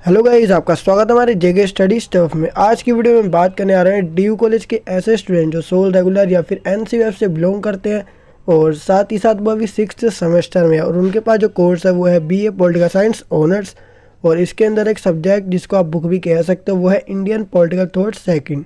Hello guys, आपका स्वागत है हमारे जेके स्टडी स्टफ में। आज की वीडियो में बात करने आ रहे हैं डीयू कॉलेज के ऐसे स्टूडेंट जो सोल रेगुलर या फिर एनसीएफ से बिलोंग करते हैं और साथ ही साथ वो अभी 6th सेमेस्टर में है और उनके पास जो कोर्स है वो है बीए पॉलिटिकल साइंस ऑनर्स। और इसके अंदर एक सब्जेक्ट जिसको आप बुक भी कह सकते हो वो है इंडियन पॉलिटिकल थॉट सेकेंड।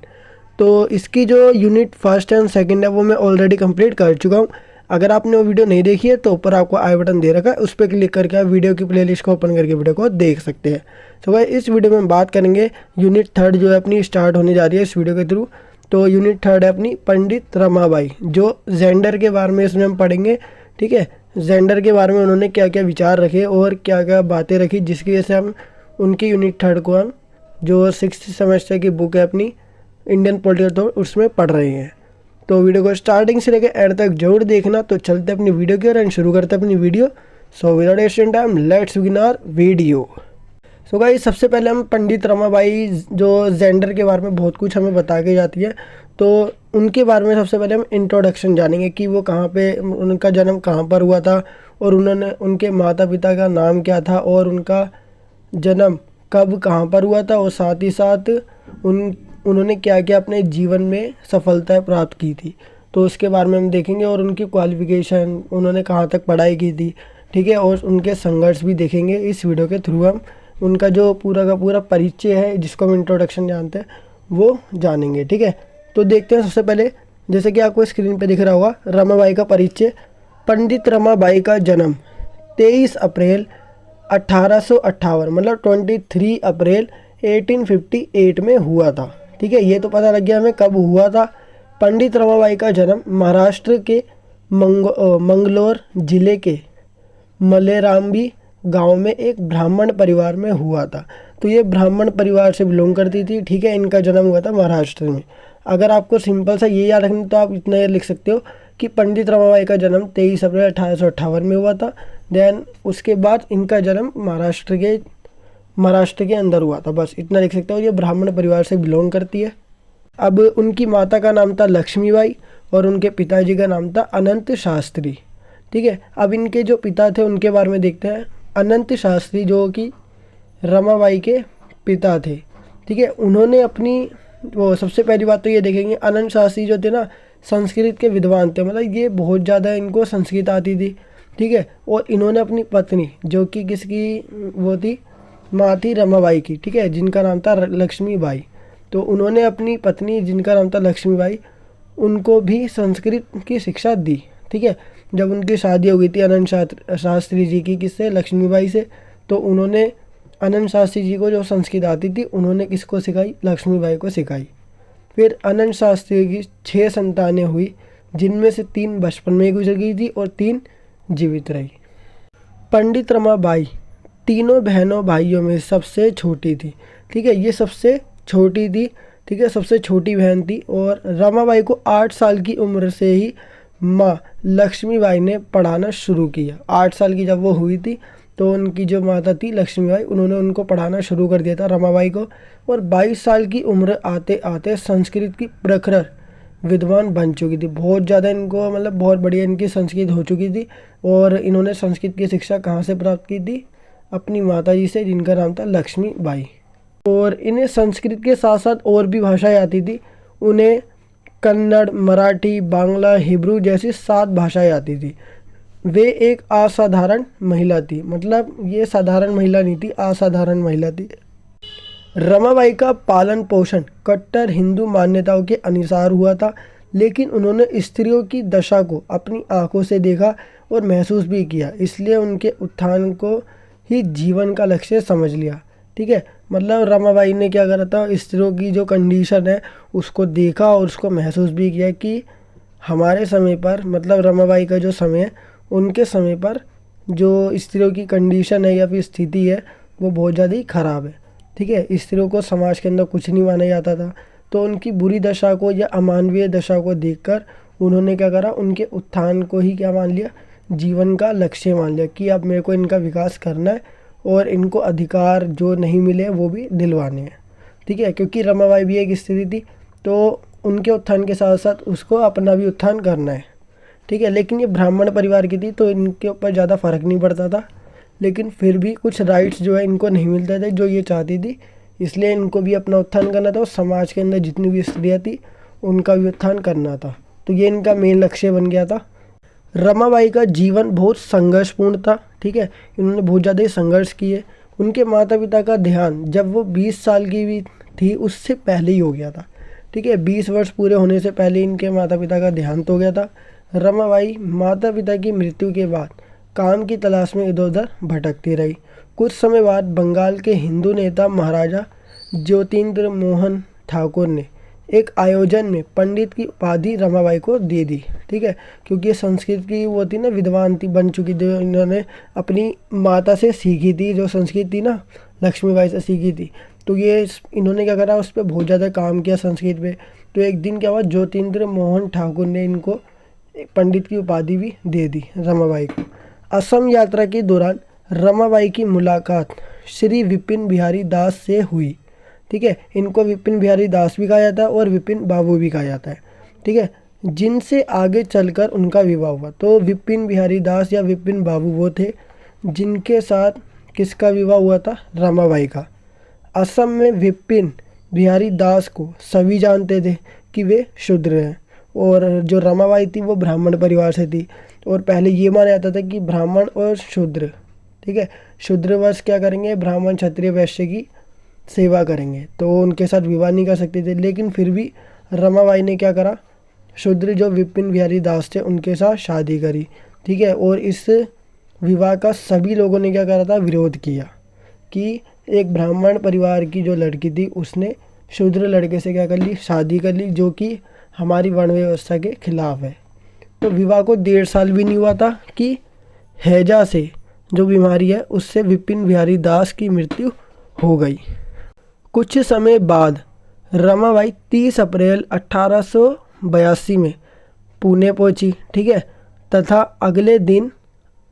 तो इसकी जो यूनिट फर्स्ट एंड सेकेंड है वो मैं ऑलरेडी कंप्लीट कर चुका हूँ। अगर आपने वो वीडियो नहीं देखी है तो ऊपर आपको आई बटन दे रखा है, उस पर क्लिक करके आप वीडियो की प्लेलिस्ट को ओपन करके वीडियो को देख सकते हैं। तो भाई इस वीडियो में हम बात करेंगे यूनिट थर्ड जो है अपनी स्टार्ट होने जा रही है इस वीडियो के थ्रू। तो यूनिट थर्ड है अपनी पंडित रमाबाई, जो जेंडर के बारे में इसमें हम पढ़ेंगे। ठीक है, जेंडर के बारे में उन्होंने क्या क्या विचार रखे और क्या क्या बातें रखी, जिसकी वजह से हम उनकी यूनिट थर्ड को हम जो 6th सेमेस्टर की बुक है अपनी इंडियन पॉलिटिकल थॉट उसमें पढ़ रहे हैं। तो वीडियो को स्टार्टिंग से लेकर एंड तक जरूर देखना। तो चलते अपनी वीडियो की ओर एंड शुरू करते हैं अपनी video. So without wasting time let's begin our video. So guys, सबसे पहले हम पंडित रमाबाई जो जेंडर के बारे में बहुत कुछ हमें बता के जाती है, तो उनके बारे में सबसे पहले हम इंट्रोडक्शन जानेंगे कि वो कहाँ पे, उनका जन्म कहाँ पर हुआ था और उन्होंने उनके माता पिता का नाम क्या था और उनका जन्म कब कहाँ पर हुआ था और साथ ही साथ उन्होंने क्या क्या अपने जीवन में सफलताएं प्राप्त की थी, तो उसके बारे में हम देखेंगे। और उनकी क्वालिफ़िकेशन, उन्होंने कहाँ तक पढ़ाई की थी, ठीक है, और उनके संघर्ष भी देखेंगे इस वीडियो के थ्रू। हम उनका जो पूरा का पूरा परिचय है जिसको हम इंट्रोडक्शन जानते हैं वो जानेंगे। ठीक है, तो देखते हैं। सबसे पहले जैसे कि आपको स्क्रीन पे दिख रहा होगा रमाबाई का परिचय। पंडित रमाबाई का जन्म 23 अप्रैल 1858 मतलब 23 अप्रैल 1858 में हुआ था। ठीक है, ये तो पता लग गया हमें कब हुआ था। पंडित रमाबाई का जन्म महाराष्ट्र के मंगलोर जिले के मलेराम्बी गांव में एक ब्राह्मण परिवार में हुआ था। तो ये ब्राह्मण परिवार से बिलोंग करती थी। ठीक है, इनका जन्म हुआ था महाराष्ट्र में। अगर आपको सिंपल सा ये याद रखना तो आप इतना ये लिख सकते हो कि पंडित रमाबाई का जन्म 23 अप्रैल 1858 में हुआ था। देन उसके बाद इनका जन्म महाराष्ट्र के अंदर हुआ था, बस इतना लिख सकते हो। ये ब्राह्मण परिवार से बिलोंग करती है। अब उनकी माता का नाम था लक्ष्मीबाई और उनके पिताजी का नाम था अनंत शास्त्री। ठीक है, अब इनके जो पिता थे उनके बारे में देखते हैं। अनंत शास्त्री जो कि रमाबाई के पिता थे। ठीक है, उन्होंने अपनी वो सबसे पहली बात तो ये देखेंगे, अनंत शास्त्री जो थे ना संस्कृत के विद्वान थे, मतलब ये बहुत ज़्यादा इनको संस्कृत आती थी। ठीक है, और इन्होंने अपनी पत्नी जो कि किसकी वो थी, माँ थी रमाबाई की, ठीक है, जिनका नाम था लक्ष्मीबाई। तो उन्होंने अपनी पत्नी जिनका नाम था लक्ष्मीबाई उनको भी संस्कृत की शिक्षा दी। ठीक है, जब उनकी शादी हो गई थी अनंत शास्त्री जी की किससे, लक्ष्मीबाई से, तो उन्होंने अनंत शास्त्री जी को जो संस्कृत आती थी उन्होंने किसको सिखाई, लक्ष्मीबाई को सिखाई। फिर अनंत शास्त्री की 6 संतानें हुई, जिनमें से 3 बचपन में गुजर गई थी और 3 जीवित रही। पंडित रमाबाई तीनों बहनों भाइयों में सबसे छोटी थी। ठीक है, ये सबसे छोटी थी। ठीक है, सबसे छोटी बहन थी और रमाबाई को 8 साल की उम्र से ही माँ लक्ष्मीबाई ने पढ़ाना शुरू किया। 8 साल की जब वो हुई थी तो उनकी जो माता थी लक्ष्मीबाई, उन्होंने उनको पढ़ाना शुरू कर दिया था रमाबाई को। और 22 साल की उम्र आते आते संस्कृत की प्रखर विद्वान बन चुकी थी। बहुत ज़्यादा इनको मतलब बहुत बढ़िया इनकी संस्कृत हो चुकी थी। और इन्होंने संस्कृत की शिक्षा कहाँ से प्राप्त की थी, अपनी माताजी से जिनका नाम था लक्ष्मीबाई। और इन्हें संस्कृत के साथ साथ और भी भाषाएं आती थी। उन्हें कन्नड़, मराठी, बांग्ला, हिब्रू जैसी 7 भाषाएं आती थी। वे एक असाधारण महिला थी, मतलब ये साधारण महिला नहीं थी, असाधारण महिला थी। रमाबाई का पालन पोषण कट्टर हिंदू मान्यताओं के अनुसार हुआ था, लेकिन उन्होंने स्त्रियों की दशा को अपनी आंखों से देखा और महसूस भी किया, इसलिए उनके उत्थान को ही जीवन का लक्ष्य समझ लिया। ठीक है, मतलब रमाबाई ने क्या करा था, स्त्रियों की जो कंडीशन है उसको देखा और उसको महसूस भी किया कि हमारे समय पर, मतलब रमाबाई का जो समय है उनके समय पर जो स्त्रियों की कंडीशन है या फिर स्थिति है वो बहुत ज़्यादा ही ख़राब है। ठीक है, स्त्रियों को समाज के अंदर कुछ नहीं माना जाता था। तो उनकी बुरी दशा को या अमानवीय दशा को देखकर उन्होंने क्या करा, उनके उत्थान को ही क्या मान लिया, जीवन का लक्ष्य मान लिया कि अब मेरे को इनका विकास करना है और इनको अधिकार जो नहीं मिले वो भी दिलवाने हैं। ठीक है, क्योंकि रमाबाई भी एक स्त्री थी तो उनके उत्थान के साथ साथ उसको अपना भी उत्थान करना है। ठीक है, लेकिन ये ब्राह्मण परिवार की थी तो इनके ऊपर ज़्यादा फ़र्क नहीं पड़ता था। लेकिन फिर भी कुछ राइट्स जो है इनको नहीं मिलते थे जो ये चाहती थी, इसलिए इनको भी अपना उत्थान करना था और समाज के अंदर जितनी भी स्त्रियाँ थी उनका भी उत्थान करना था। तो ये इनका मेन लक्ष्य बन गया था। रमाबाई का जीवन बहुत संघर्षपूर्ण था, ठीक है, इन्होंने बहुत ज़्यादा ही संघर्ष किए। उनके माता पिता का देहांत जब वो 20 साल की भी थी उससे पहले ही हो गया था, ठीक है, 20 वर्ष पूरे होने से पहले इनके माता पिता का देहांत हो गया था। रमाबाई माता पिता की मृत्यु के बाद काम की तलाश में इधर उधर भटकती रही। कुछ समय बाद बंगाल के हिंदू नेता महाराजा ज्योतिन्द्र मोहन ठाकुर ने एक आयोजन में पंडित की उपाधि रमाबाई को दे दी, ठीक है, क्योंकि ये संस्कृत की वो थी ना, विद्वान थी बन चुकी, जो इन्होंने अपनी माता से सीखी थी, जो संस्कृत थी ना लक्ष्मीबाई से सीखी थी। तो ये इन्होंने क्या करा, उस पर बहुत ज़्यादा काम किया संस्कृत पे। तो एक दिन क्या हुआ, ज्योतिन्द्र मोहन ठाकुर ने इनको पंडित की उपाधि भी दे दी रमाबाई को। असम यात्रा के दौरान रमाबाई की मुलाकात श्री विपिन बिहारी दास से हुई, ठीक है, इनको विपिन बिहारी दास भी कहा जाता है और विपिन बाबू भी कहा जाता है, ठीक है, जिनसे आगे चलकर उनका विवाह हुआ। तो विपिन बिहारी दास या विपिन बाबू वो थे जिनके साथ किसका विवाह हुआ था, रमाबाई का। असम में विपिन बिहारी दास को सभी जानते थे कि वे शूद्र हैं, और जो रमाबाई थी वो ब्राह्मण परिवार से थी। और पहले ये माना जाता था कि ब्राह्मण और शूद्र, ठीक है, शूद्र वर्ष क्या करेंगे, ब्राह्मण क्षत्रिय वैश्य की सेवा करेंगे, तो उनके साथ विवाह नहीं कर सकते थे। लेकिन फिर भी रमाबाई ने क्या करा, शूद्र जो विपिन बिहारी दास थे उनके साथ शादी करी, ठीक है, और इस विवाह का सभी लोगों ने क्या करा था, विरोध किया कि एक ब्राह्मण परिवार की जो लड़की थी उसने शूद्र लड़के से क्या कर ली, शादी कर ली, जो कि हमारी वर्ण व्यवस्था के खिलाफ है। तो विवाह को 1.5 साल भी नहीं हुआ था कि हैजा से जो बीमारी है उससे विपिन बिहारी दास की मृत्यु हो गई। कुछ समय बाद रमाबाई 30 अप्रैल 1882 में पुणे पहुंची, ठीक है, तथा अगले दिन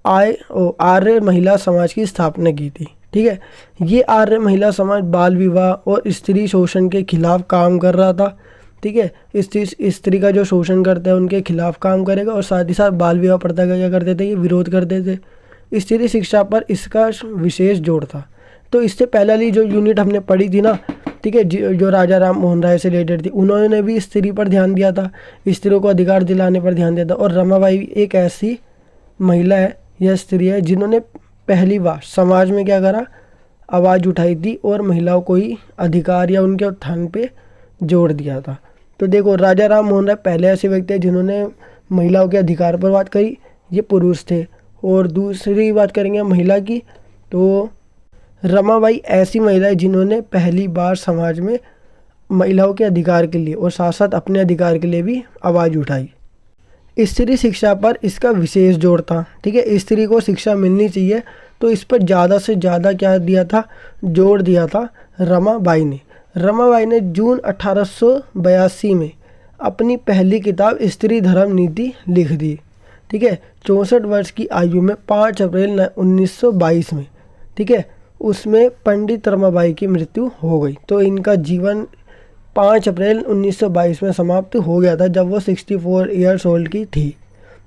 आर्य महिला समाज की स्थापना की थी, ठीक है। ये आर्य महिला समाज बाल विवाह और स्त्री शोषण के खिलाफ काम कर रहा था, ठीक है, स्त्री का जो शोषण करता है उनके खिलाफ काम करेगा, और साथ ही साथ बाल विवाह प्रथा का क्या करते थे, ये विरोध करते थे। स्त्री शिक्षा पर इसका विशेष जोर था। तो इससे पहले वाली जो यूनिट हमने पढ़ी थी ना, ठीक है, जो राजा राम मोहन राय से रिलेटेड थी, उन्होंने भी स्त्री पर ध्यान दिया था, स्त्रियों को अधिकार दिलाने पर ध्यान दिया था। और रमाबाई एक ऐसी महिला है या स्त्री है जिन्होंने पहली बार समाज में क्या करा, आवाज़ उठाई थी और महिलाओं को ही अधिकार या उनके उत्थान पे जोड़ दिया था। तो देखो, राजा राम मोहन राय पहले ऐसे व्यक्ति हैं जिन्होंने महिलाओं के अधिकार पर बात करी, ये पुरुष थे। और दूसरी बात करेंगे महिला की, तो रमाबाई ऐसी महिला है जिन्होंने पहली बार समाज में महिलाओं के अधिकार के लिए और साथ साथ अपने अधिकार के लिए भी आवाज़ उठाई। स्त्री शिक्षा पर इसका विशेष जोर था, ठीक है, स्त्री को शिक्षा मिलनी चाहिए, तो इस पर ज़्यादा से ज़्यादा क्या दिया था, जोर दिया था रमाबाई ने। रमाबाई ने जून 1882 में अपनी पहली किताब स्त्री धर्म नीति लिख दी, ठीक है, 64 वर्ष की आयु में 5 अप्रैल 1922 में, ठीक है, उसमें पंडित रमाबाई की मृत्यु हो गई। तो इनका जीवन 5 अप्रैल 1922 में समाप्त हो गया था, जब वो 64 ईयर्स ओल्ड की थी।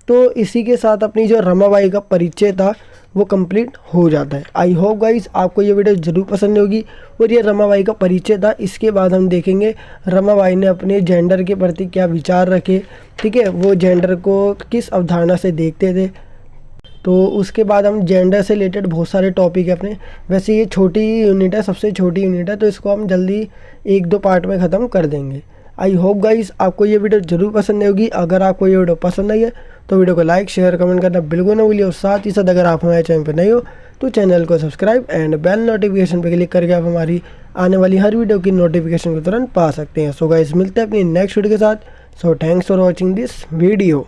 तो इसी के साथ अपनी जो रमाबाई का परिचय था वो कंप्लीट हो जाता है। आई होप गाइस आपको ये वीडियो ज़रूर पसंद होगी। और ये रमाबाई का परिचय था। इसके बाद हम देखेंगे रमाबाई ने अपने जेंडर के प्रति क्या विचार रखे, ठीक है, वो जेंडर को किस अवधारणा से देखते थे। तो उसके बाद हम जेंडर से रिलेटेड बहुत सारे टॉपिक है अपने। वैसे ये छोटी यूनिट है, सबसे छोटी यूनिट है, तो इसको हम जल्दी 1-2 पार्ट में ख़त्म कर देंगे। आई होप गाइस आपको ये वीडियो ज़रूर पसंद होगी। अगर आपको ये वीडियो पसंद आई है तो वीडियो को लाइक शेयर कमेंट करना बिल्कुल ना भूलिए। और साथ ही साथ अगर आप हमारे चैनल पर नए हो तो चैनल को सब्सक्राइब एंड बेल नोटिफिकेशन पर क्लिक करके आप हमारी आने वाली हर वीडियो की नोटिफिकेशन को तुरंत पा सकते हैं। सो गाइस मिलते हैं अपनी नेक्स्ट वीडियो के साथ। So thanks for watching this video.